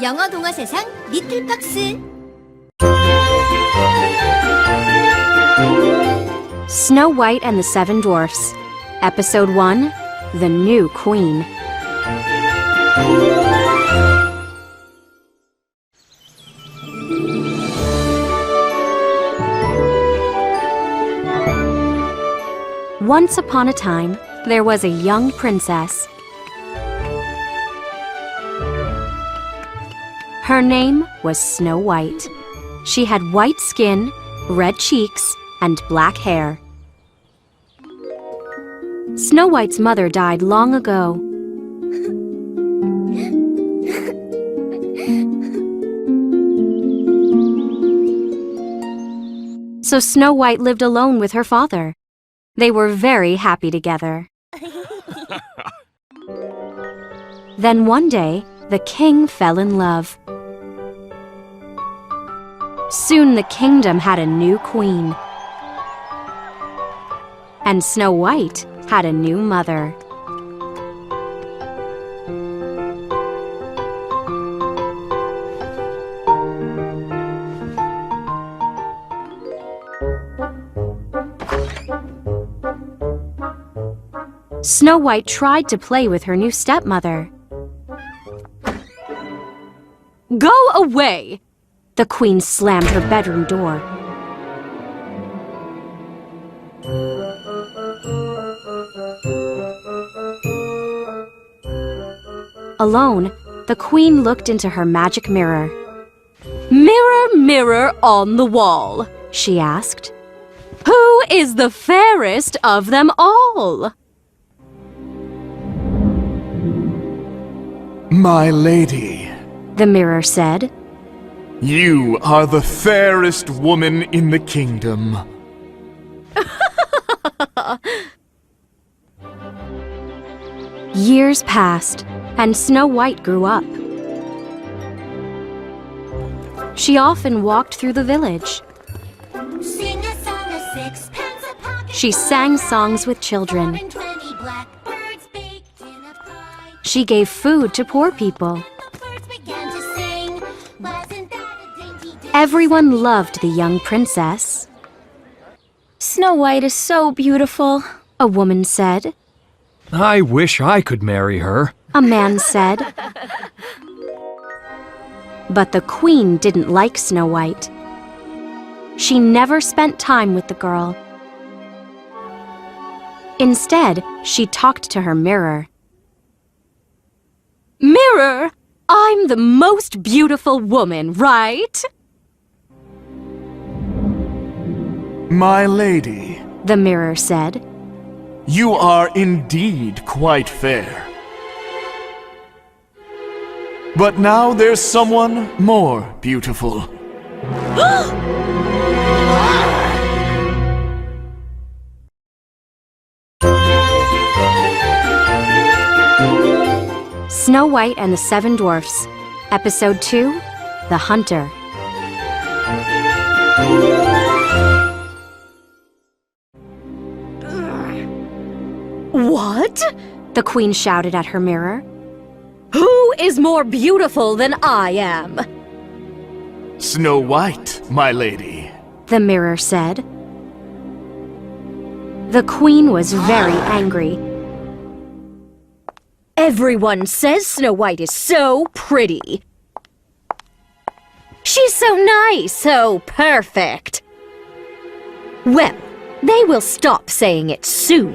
영어 동화 세상 리틀팍스. Snow White and the Seven Dwarfs, Episode 1, The New Queen. Once upon a time, there was a young princess. Her name was Snow White. She had white skin, red cheeks, and black hair. Snow White's mother died long ago. So Snow White lived alone with her father. They were very happy together. Then one day, the king fell in love. Soon the kingdom had a new queen. And Snow White had a new mother. Snow White tried to play with her new stepmother. Go away! The queen slammed her bedroom door. Alone, the queen looked into her magic mirror. Mirror, mirror on the wall, she asked. Who is the fairest of them all? My lady, The mirror said. you are the fairest woman in the kingdom. Years passed, and Snow White grew up. She often walked through the village. Sing a song of sixpence a pocket. She sang songs with children. 20 blackbirds baked in a pie. She gave food to poor people. Birds began to sing. Wasn't that a dainty day? Everyone loved the young princess. Snow White is so beautiful, a woman said. I wish I could marry her. A man said. But the queen didn't like Snow White. She never spent time with the girl. Instead, she talked to her mirror. Mirror, I'm the most beautiful woman, right? My lady, The mirror said. you are indeed quite fair. But now there's someone more beautiful. Snow White and the Seven Dwarfs, Episode 2, The Hunter. What? The queen shouted at her mirror. Who is more beautiful than I am? Snow White, my lady. The mirror said. The queen was very angry. Everyone says Snow White is so pretty. She's so nice, so perfect. Well, they will stop saying it soon.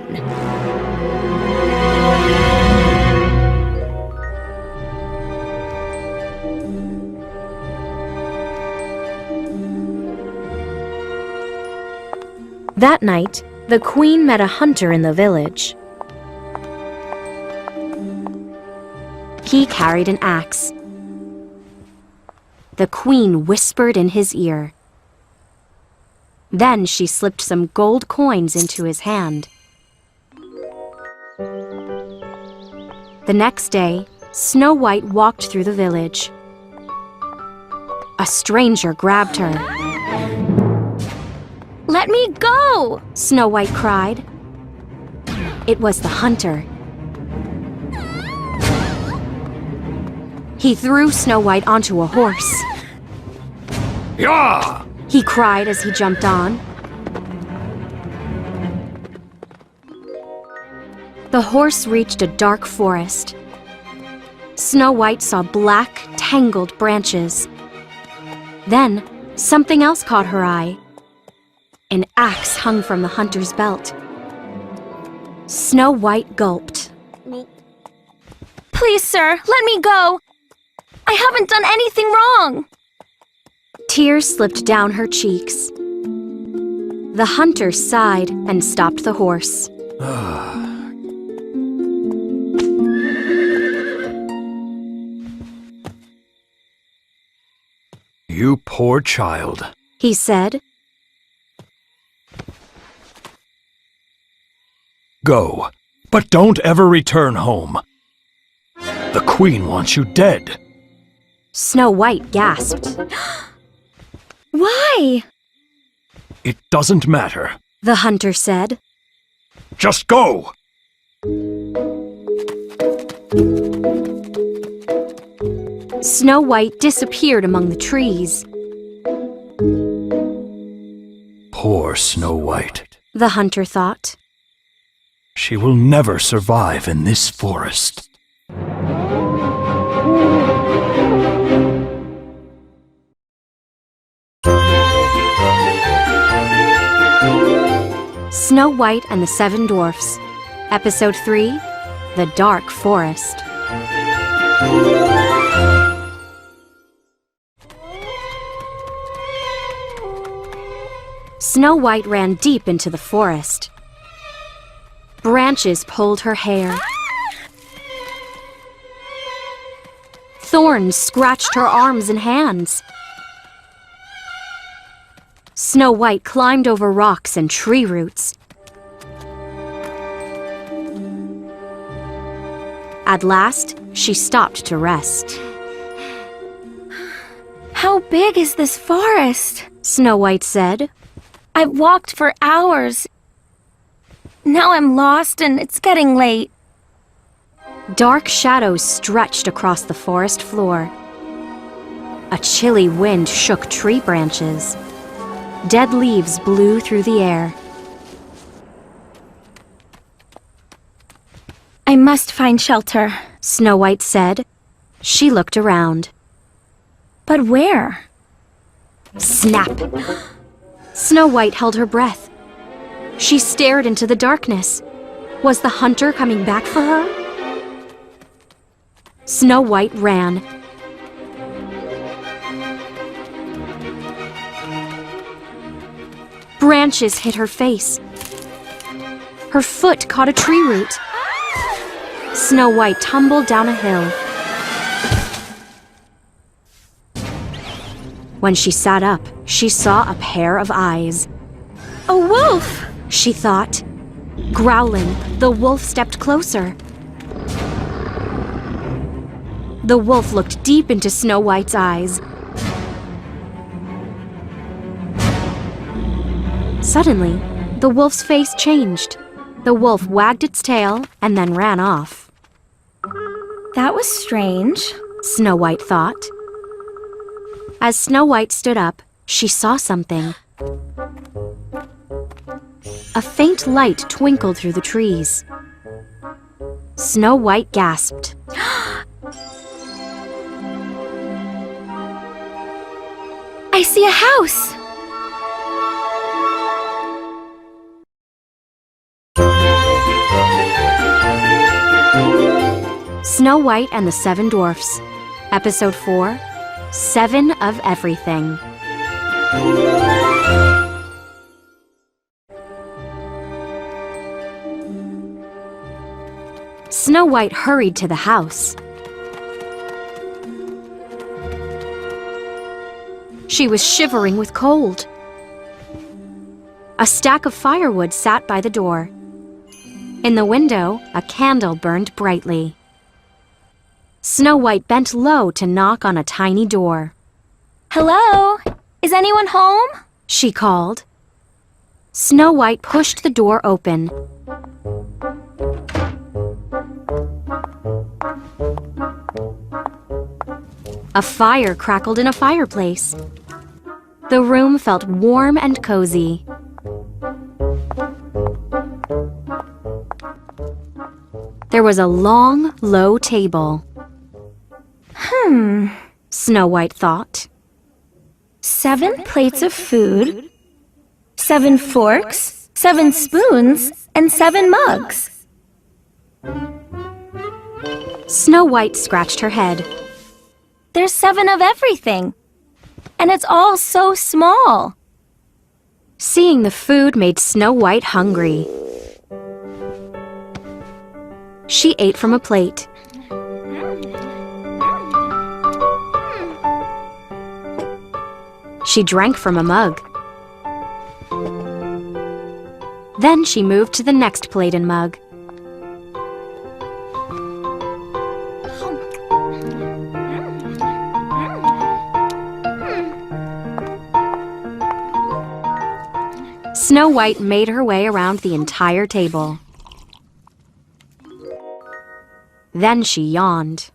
That night, the queen met a hunter in the village. He carried an axe. The queen whispered in his ear. Then she slipped some gold coins into his hand. The next day, Snow White walked through the village. A stranger grabbed her. Let me go! Snow White cried. It was the hunter. He threw Snow White onto a horse. Yeah! He cried as he jumped on. The horse reached a dark forest. Snow White saw black, tangled branches. Then, something else caught her eye. An axe hung from the hunter's belt. Snow White gulped. Please, sir, let me go. I haven't done anything wrong. Tears slipped down her cheeks. The hunter sighed and stopped the horse. You poor child. He said. Go, but don't ever return home. The queen wants you dead. Snow White gasped. Why? It doesn't matter. The hunter said. Just go! Snow White disappeared among the trees. Poor Snow White. The hunter thought. She will never survive in this forest. Snow White and the Seven Dwarfs. Episode 3, The Dark Forest. Snow White ran deep into the forest. Branches pulled her hair. Thorns scratched her arms and hands. Snow White climbed over rocks and tree roots. At last, she stopped to rest. How big is this forest? Snow White said. I've walked for hours. Now I'm lost and it's getting late. Dark shadows stretched across the forest floor. A chilly wind shook tree branches. Dead leaves blew through the air. I must find shelter. Snow White said. She looked around. But where? Snap! Snow White held her breath. She stared into the darkness. Was the hunter coming back for her? Snow White ran. Branches hit her face. Her foot caught a tree root. Snow White tumbled down a hill. When she sat up, she saw a pair of eyes. A wolf! She thought. Growling, the wolf stepped closer. The wolf looked deep into Snow White's eyes. Suddenly, the wolf's face changed. The wolf wagged its tail and then ran off. That was strange. Snow White thought. As Snow White stood up, she saw something. A faint light twinkled through the trees. Snow White gasped. I see a house! Snow White and the Seven Dwarfs. Episode 4, 7 of Everything. Snow White hurried to the house. She was shivering with cold. A stack of firewood sat by the door. In the window, a candle burned brightly. Snow White bent low to knock on a tiny door. Hello? Is anyone home? She called. Snow White pushed the door open. A fire crackled in a fireplace. The room felt warm and cozy. There was a long, low table. Snow White thought. 7 plates of food, 7 forks, 7 spoons, and 7 mugs. Snow White scratched her head. There's 7 of everything. And it's all so small. Seeing the food made Snow White hungry. She ate from a plate. She drank from a mug. Then she moved to the next plate and mug. Snow White made her way around the entire table. Then she yawned.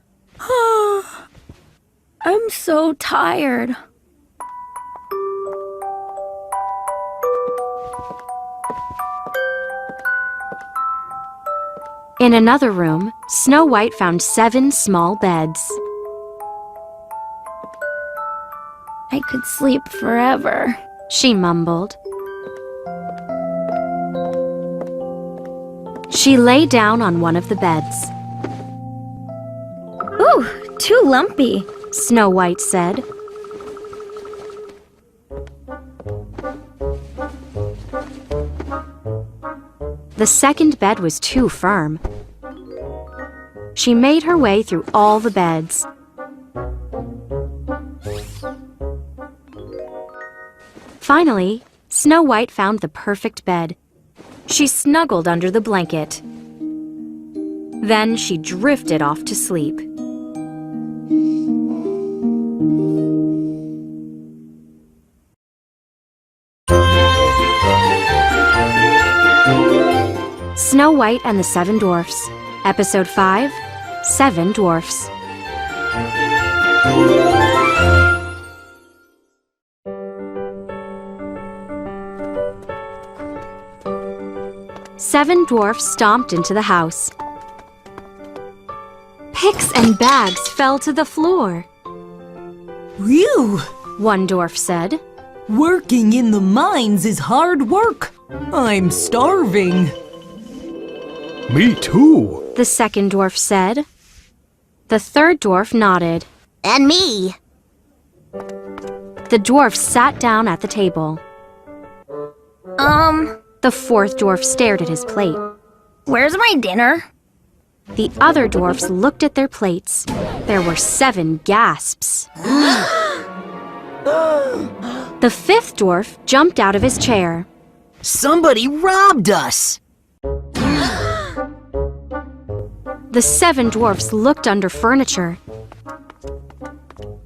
I'm so tired. In another room, Snow White found 7 small beds. I could sleep forever. She mumbled. She lay down on one of the beds. Ooh, too lumpy. Snow White said. The second bed was too firm. She made her way through all the beds. Finally, Snow White found the perfect bed. She snuggled under the blanket. Then she drifted off to sleep. Snow White and the 7 Dwarfs, Episode 5, 7 Dwarfs. Seven dwarfs stomped into the house. Picks and bags fell to the floor. Phew! One dwarf said. Working in the mines is hard work. I'm starving. Me too. The second dwarf said. The third dwarf nodded. And me. The dwarf sat down at the table. The fourth dwarf stared at his plate. Where's my dinner? The other dwarfs looked at their plates. There were 7 gasps. The fifth dwarf jumped out of his chair. Somebody robbed us. The 7 dwarfs looked under furniture.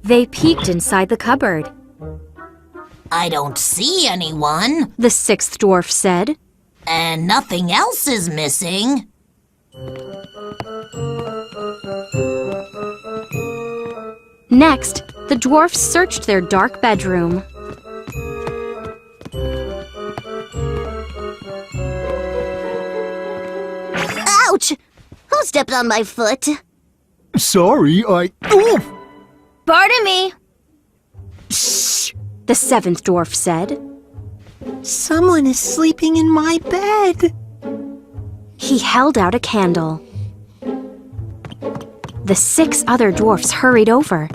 They peeked inside the cupboard. I don't see anyone, The sixth dwarf said. and nothing else is missing. Next, the dwarfs searched their dark bedroom. Ouch! Who stepped on my foot? Sorry, Oof! Pardon me. The seventh dwarf said. Someone is sleeping in my bed. He held out a candle. The 6 other dwarfs hurried over.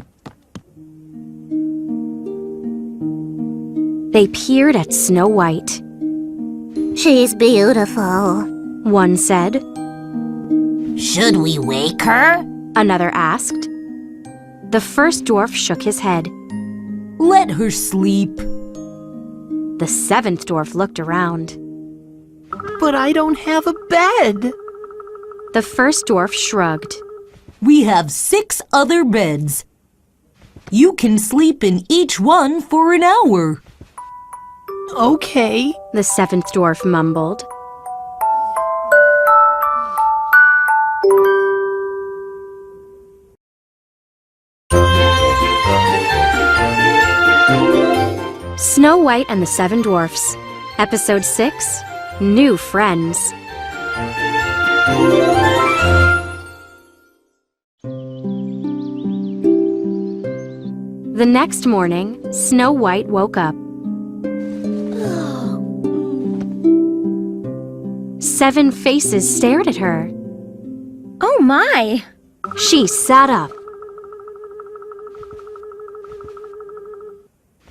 They peered at Snow White. She's beautiful. One said. Should we wake her? Another asked. The first dwarf shook his head. Let her sleep. The 7th dwarf looked around. But I don't have a bed. The first dwarf shrugged. We have 6 other beds. You can sleep in each one for an hour. Okay. The 7th dwarf mumbled. Snow White and the Seven Dwarfs, Episode 6, New Friends. The next morning, Snow White woke up. 7 faces stared at her. Oh my! She sat up.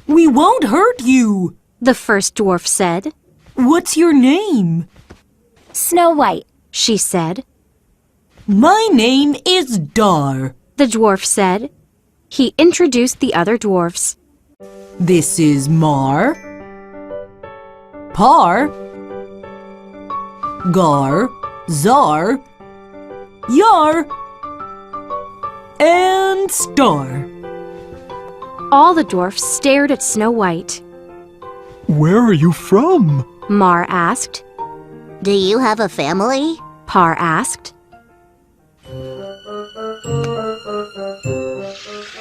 We won't hurt you. The first dwarf said. What's your name? Snow White. She said. My name is Dar. The dwarf said. He introduced the other dwarfs. This is Mar, Par, Gar, Zar, Yar, and Star. All the dwarfs stared at Snow White. Where are you from? Mar asked. Do you have a family? Par asked.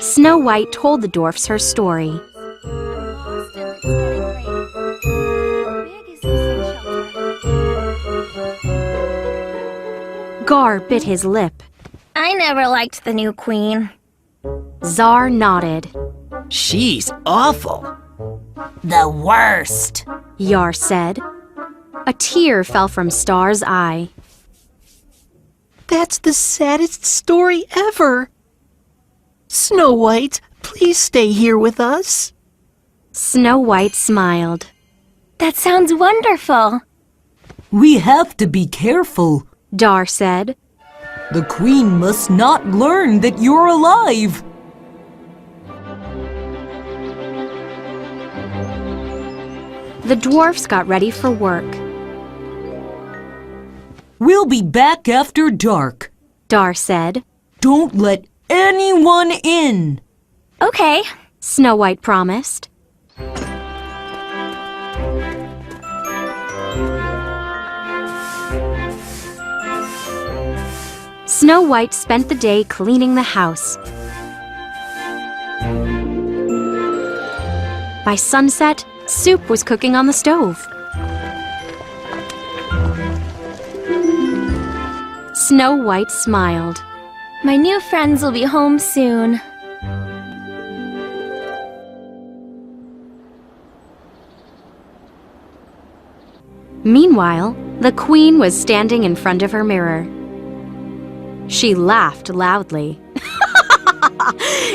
Snow White told the dwarfs her story. Gar bit his lip. I never liked the new queen. Zar nodded. She's awful. The worst. Yar said. A tear fell from Star's eye. That's the saddest story ever. Snow White, please stay here with us. Snow White smiled. That sounds wonderful. We have to be careful. Dar said. The queen must not learn that you're alive. The dwarfs got ready for work. We'll be back after dark. Dar said. Don't let anyone in. Okay. Snow White promised. Snow White spent the day cleaning the house. By sunset, soup was cooking on the stove. Snow White smiled. My new friends will be home soon. Meanwhile, the queen was standing in front of her mirror. She laughed loudly.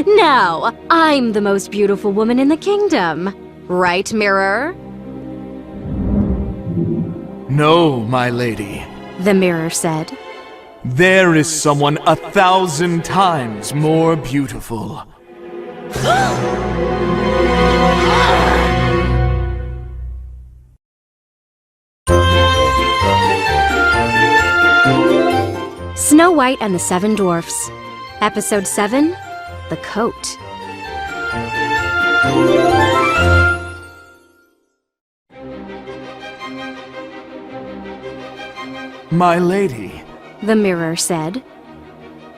Now, I'm the most beautiful woman in the kingdom. Right, mirror? No, my lady. The mirror said. There is someone 1,000 times more beautiful. Snow White and the Seven Dwarfs. Episode 7, The Coat. My lady, The mirror said.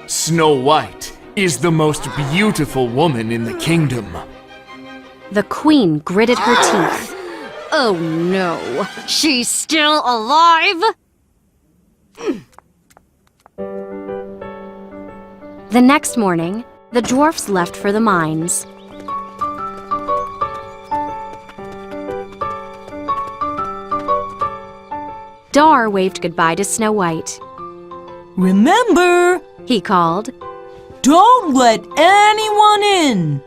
Snow White is the most beautiful woman in the kingdom. The queen gritted her teeth. Oh no, she's still alive? The next morning, the dwarfs left for the mines. Dar waved goodbye to Snow White. Remember, He called. don't let anyone in.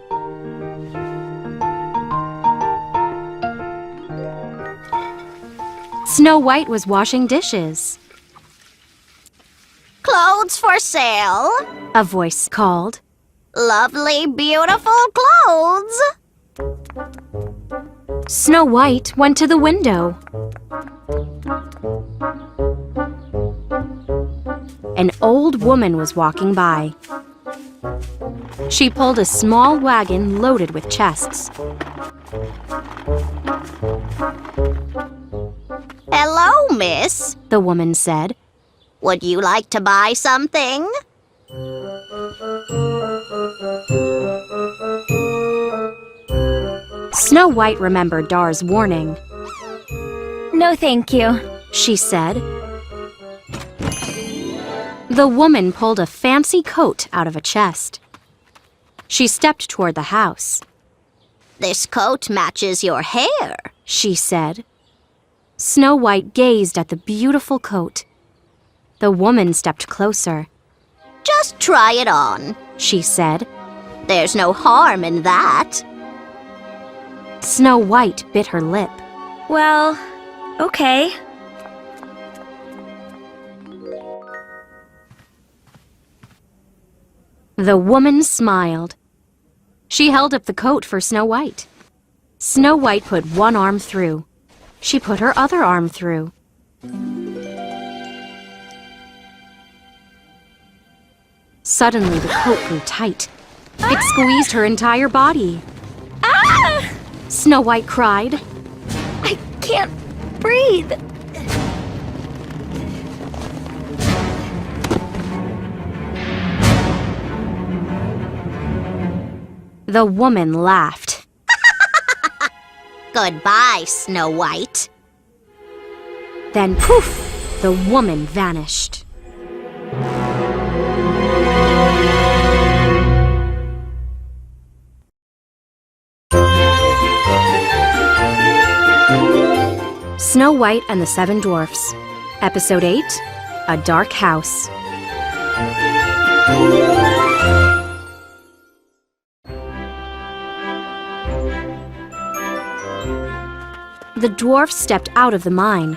Snow White was washing dishes. Clothes for sale. A voice called. Lovely, beautiful clothes. Snow White went to the window. An old woman was walking by. She pulled a small wagon loaded with chests. Hello, miss. The woman said. Would you like to buy something? Snow White remembered Dar's warning. No, thank you. She said. The woman pulled a fancy coat out of a chest. She stepped toward the house. This coat matches your hair. She said. Snow White gazed at the beautiful coat. The woman stepped closer. Just try it on. She said. There's no harm in that. Snow White bit her lip. Well, okay. The woman smiled. She held up the coat for Snow White. Snow White put one arm through. She put her other arm through. Suddenly, the coat grew tight. It squeezed her entire body. Ah! Snow White cried. I can't breathe. The woman laughed. Goodbye, Snow White. Then poof, the woman vanished. Snow White and the Seven Dwarfs. Episode 8, A Dark House. The dwarfs stepped out of the mine.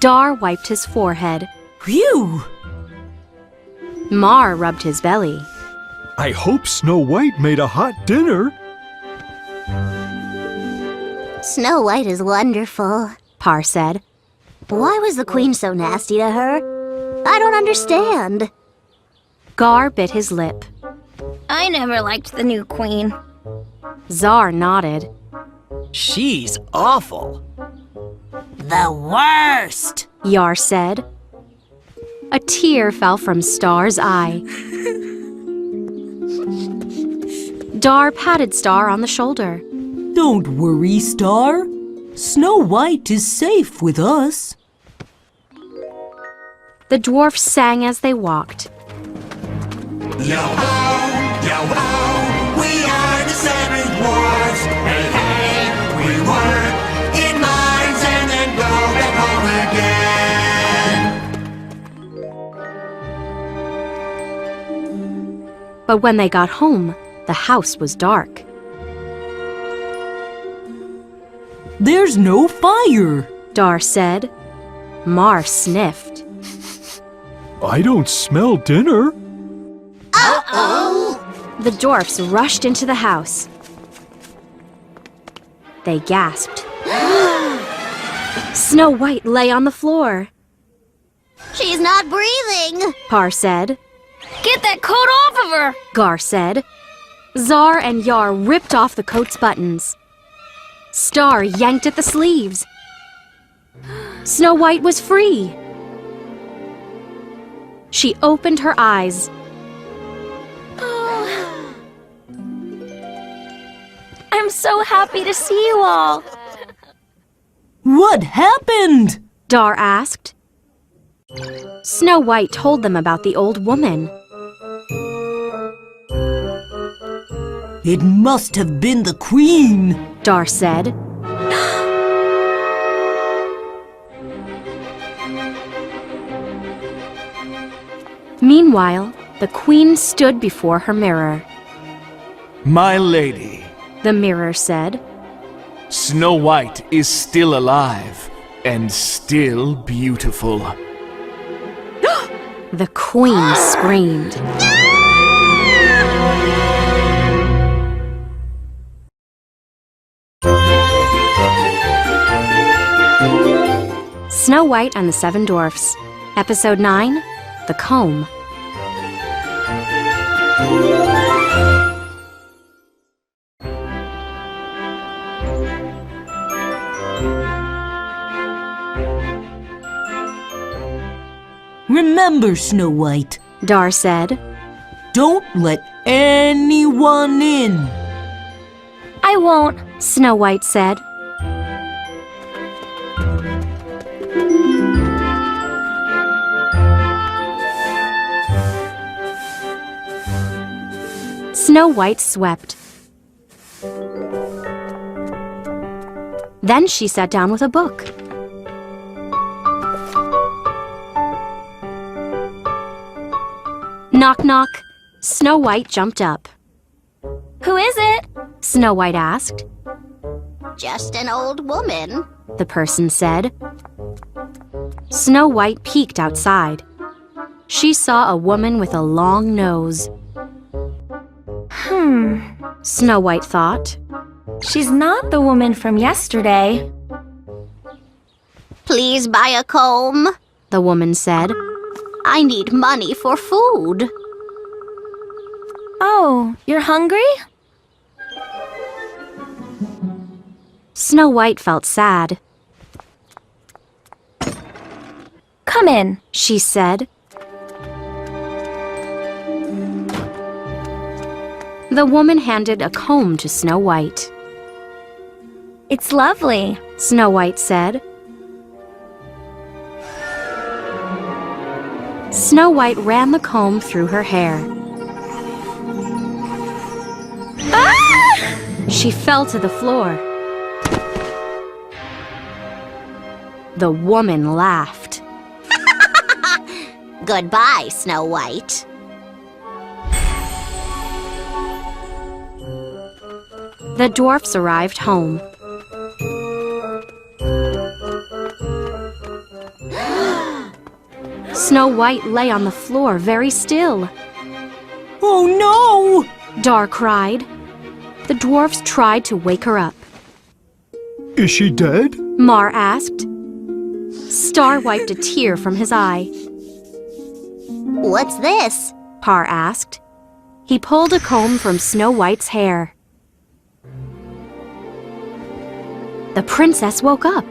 Dar wiped his forehead. Phew! Mar rubbed his belly. I hope Snow White made a hot dinner. Snow White is wonderful. Par said. Why was the queen so nasty to her? I don't understand. Gar bit his lip. I never liked the new queen. Czar nodded. She's awful. The worst! Yar said. A tear fell from Star's eye. Dar patted Star on the shoulder. Don't worry, Star. Snow White is safe with us. The dwarfs sang as they walked. Yo-ho, we are the seven dwarfs. Hey, hey, we work in mines and then go back home again. But when they got home, the house was dark. There's no fire. Dar said. Mar sniffed. I don't smell dinner. The dwarfs rushed into the house. They gasped. Snow White lay on the floor. She's not breathing. Par said. Get that coat off of her! Gar said. Czar and Yar ripped off the coat's buttons. Star yanked at the sleeves. Snow White was free. She opened her eyes. Oh. I'm so happy to see you all. What happened? Dar asked. Snow White told them about the old woman. It must have been the queen. Dar said. Meanwhile, the queen stood before her mirror. My lady, The mirror said. Snow White is still alive and still beautiful. The queen screamed. Snow White and the Seven Dwarfs. Episode 9, The Comb. Remember, Snow White, Dar said. don't let anyone in. I won't. Snow White said. Snow White swept. Then she sat down with a book. Knock, knock. Snow White jumped up. Who is it? Snow White asked. Just an old woman. The person said. Snow White peeked outside. She saw a woman with a long nose. Snow White thought. She's not the woman from yesterday. Please buy a comb. The woman said. I need money for food. Oh, you're hungry? Snow White felt sad. Come in. She said. The woman handed a comb to Snow White. It's lovely. Snow White said. Snow White ran the comb through her hair. Ah! She fell to the floor. The woman laughed. Goodbye, Snow White. The dwarfs arrived home. Snow White lay on the floor very still. Oh no! Dar cried. The dwarfs tried to wake her up. Is she dead? Mar asked. Star wiped a tear from his eye. What's this? Par asked. He pulled a comb from Snow White's hair. The princess woke up.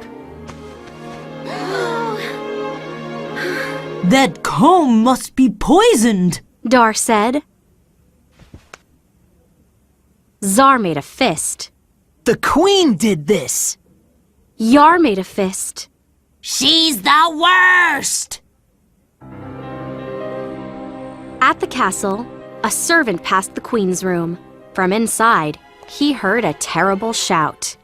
That comb must be poisoned. Dar said. Zar made a fist. The queen did this. Yar made a fist. She's the worst! At the castle, a servant passed the queen's room. From inside, he heard a terrible shout.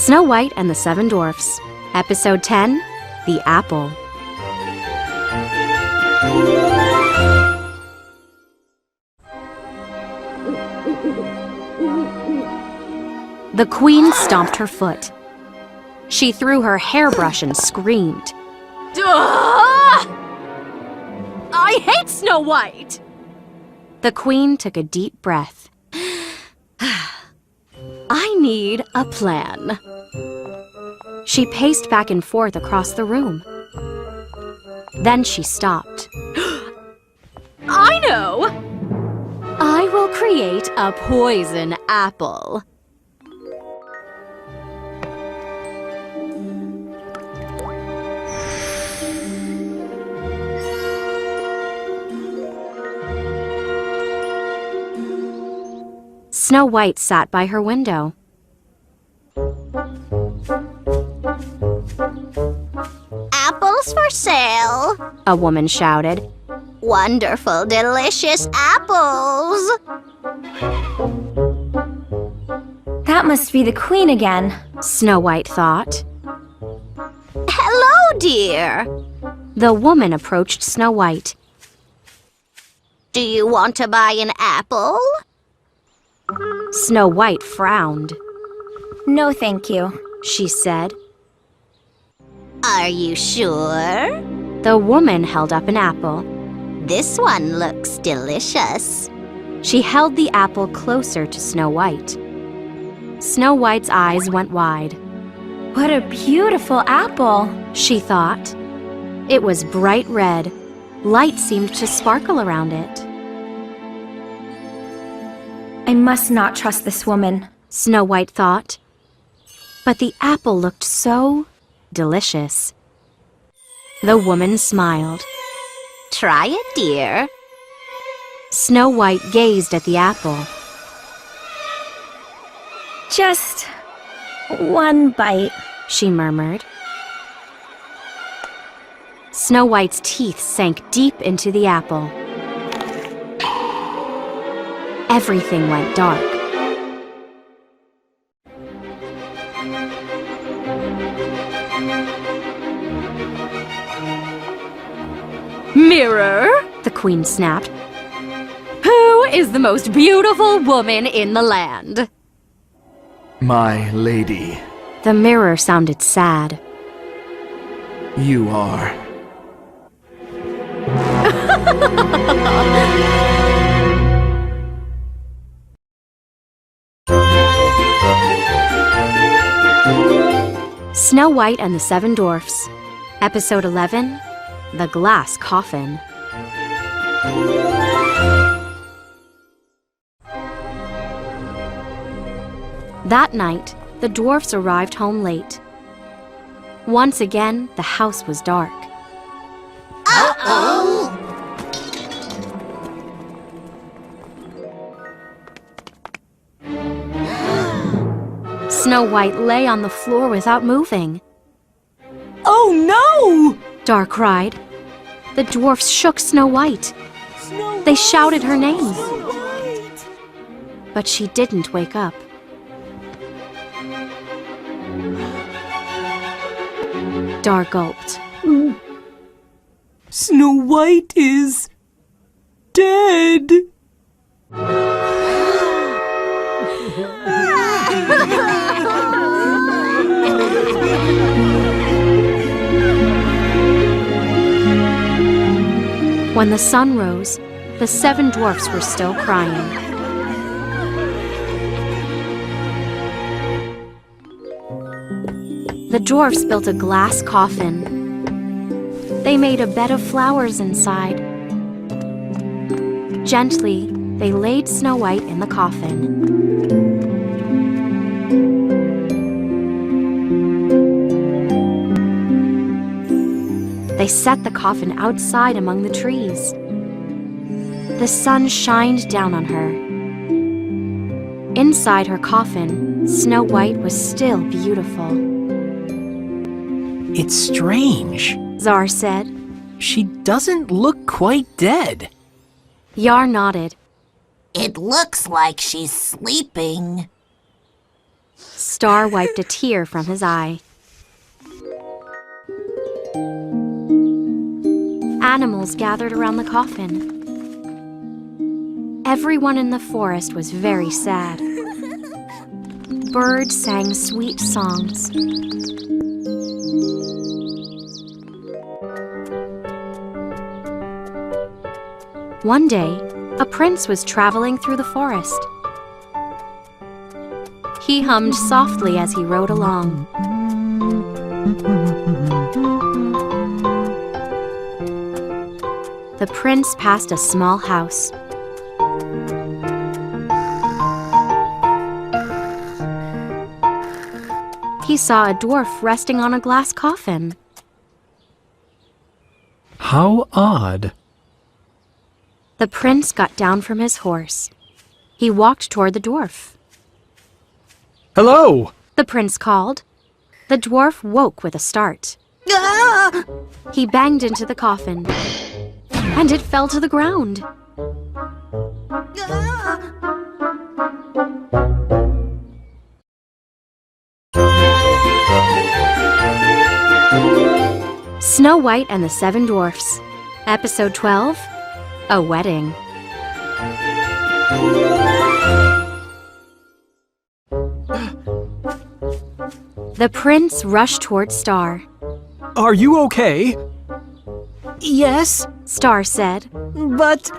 Snow White and the Seven Dwarfs. Episode 10, The Apple. The queen stomped her foot. She threw her hairbrush and screamed. I hate Snow White! The queen took a deep breath. I need a plan. She paced back and forth across the room. Then she stopped. I know! I will create a poison apple. Snow White sat by her window. Apples for sale. A woman shouted. Wonderful, delicious apples. That must be the queen again. Snow White thought. Hello, dear. The woman approached Snow White. Do you want to buy an apple? Snow White frowned. No, thank you. She said. Are you sure? The woman held up an apple. This one looks delicious. She held the apple closer to Snow White. Snow White's eyes went wide. What a beautiful apple. She thought. It was bright red, Light seemed to sparkle around it. I must not trust this woman. Snow White thought. But the apple looked so delicious. The woman smiled. Try it, dear. Snow White gazed at the apple. Just one bite. She murmured. Snow White's teeth sank deep into the apple. Everything went dark. Mirror, the queen snapped. Who is the most beautiful woman in the land? My lady, The mirror sounded sad. you are. Snow White and the Seven Dwarfs. Episode 11, The Glass Coffin. That night, the dwarfs arrived home late. Once again, the house was dark. Snow White lay on the floor without moving. Oh no! Dar cried. The dwarfs shook Snow White. They shouted her name. But she didn't wake up. Dar gulped. Snow White is dead. When the sun rose, the seven dwarfs were still crying. The dwarfs built a glass coffin. They made a bed of flowers inside. Gently, they laid Snow White in the coffin. They set the coffin outside among the trees. The sun shined down on her. Inside her coffin, Snow White was still beautiful. It's strange. Czar said. She doesn't look quite dead. Yar nodded. It looks like she's sleeping. Star wiped a tear from his eye. Animals gathered around the coffin. Everyone in the forest was very sad. Birds sang sweet songs. One day, a prince was traveling through the forest. He hummed softly as he rode along. The prince passed a small house. He saw a dwarf resting on a glass coffin. How odd. The prince got down from his horse. He walked toward the dwarf. Hello! The prince called. The dwarf woke with a start. He banged into the coffin, and it fell to the ground. Snow White and the Seven Dwarfs. Episode 12, A Wedding. The prince rushed toward Star. Are you okay? Yes, Star said. but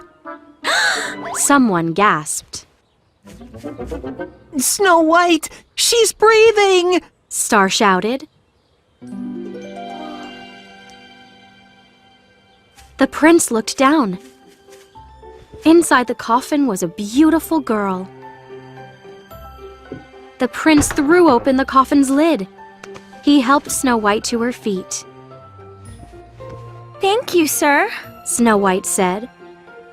Someone gasped. Snow White, she's breathing! Star shouted. The prince looked down. Inside the coffin was a beautiful girl. The prince threw open the coffin's lid. He helped Snow White to her feet. Thank you, sir. Snow White said.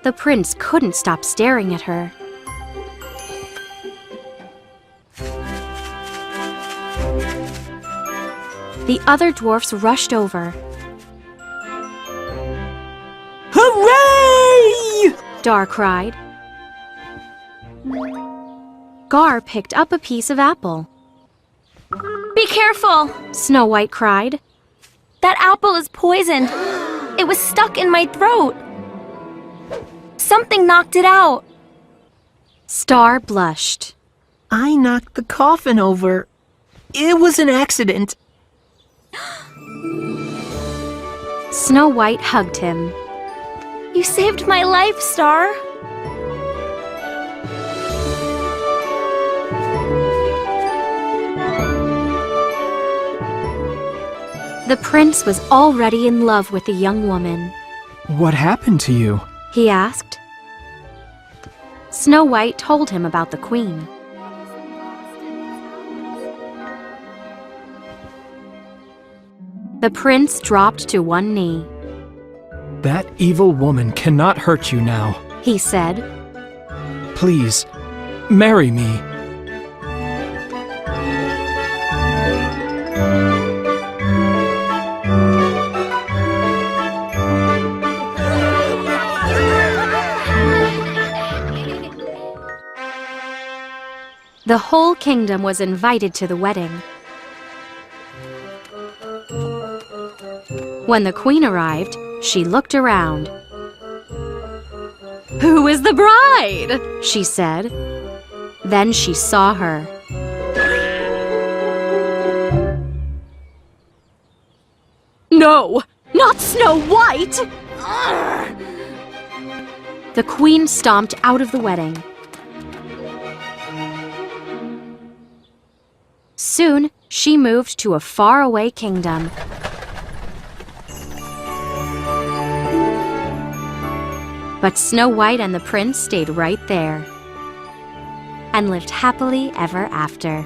The prince couldn't stop staring at her. The other dwarfs rushed over. Hooray! Dar cried. Gar picked up a piece of apple. Be careful! Snow White cried. That apple is poisoned. It was stuck in my throat. Something knocked it out. Star blushed. I knocked the coffin over. It was an accident. Snow White hugged him. You saved my life, Star. The prince was already in love with the young woman. What happened to you? He asked. Snow White told him about the queen. The prince dropped to one knee. That evil woman cannot hurt you now. He said. Please, marry me. The whole kingdom was invited to the wedding. When the queen arrived, she looked around. "Who is the bride?" she said. Then she saw her. "No, not Snow White!" The queen stomped out of the wedding. Soon, she moved to a faraway kingdom. But Snow White and the prince stayed right there and lived happily ever after.